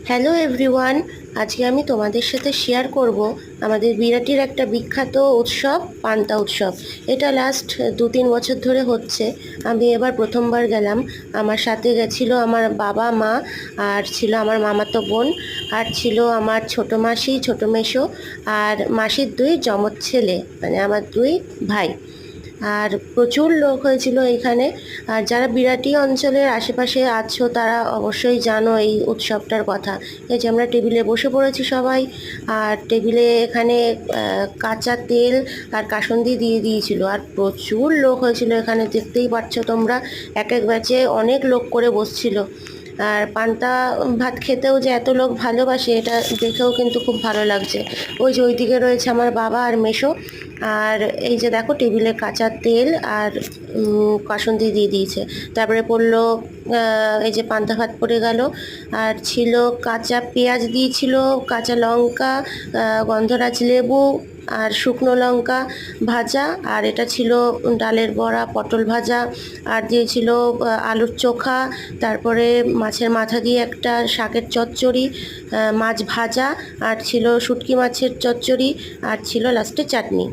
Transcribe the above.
Hello everyone, আজকে আমি তোমাদের সাথে শেয়ার করব আমাদের বিরাটির একটা বিখ্যাত উৎসব, পান্তা উৎসব। এটা লাস্ট 2-3 বছর ধরে হচ্ছে। আমি এবার প্রথমবার গেলাম। আমার সাথে গেছিল আমার বাবা মা, আর ছিল আমার মামাতো বোন, আর ছিল আমার ছোটো মাসি, ছোটো মেসো, আর মাসির 2 যমজ ছেলে, মানে আমার 2 ভাই। আর প্রচুর লোক হয়েছিল এখানে। আর যারা বিরাটি অঞ্চলের আশেপাশে আছো তারা অবশ্যই জানো এই উৎসবটার কথা। এই যে আমরা টেবিলে বসে পড়েছি সবাই, আর টেবিলে এখানে কাঁচা তেল আর কাসুন্দি দিয়ে দিয়েছিল, আর প্রচুর লোক হয়েছিল এখানে, দেখতেই পাচ্ছ তোমরা। এক এক ব্যাচে অনেক লোক করে বসছিল। আর পান্তা ভাত খেতেও যে এত লোক ভালোবাসে এটা দেখেও কিন্তু খুব ভালো লাগছে। ওই যে ওইদিকে রয়েছে আমার বাবা আর মেসো। আর এই যে দেখো টেবিলে কাঁচা তেল আর কাসুন্দি দিয়ে দিয়েছে। তারপরে পড়লো এই যে পান্তা ভাত পড়ে গেল। আর ছিল কাঁচা পেঁয়াজ দিয়েছিল, কাঁচা লঙ্কা, গন্ধরাজ লেবু আর শুকনো লঙ্কা ভাজা। আর এটা ছিল ডালের বড়া, পটল ভাজা, আর দিয়েছিল আলুর চোখা। তারপরে মাছের মাথা দিয়ে একটা শাকের চচ্চড়ি, মাছ ভাজা, আর ছিল শুটকি মাছের চচ্চড়ি, আর ছিল লাস্টে চাটনি।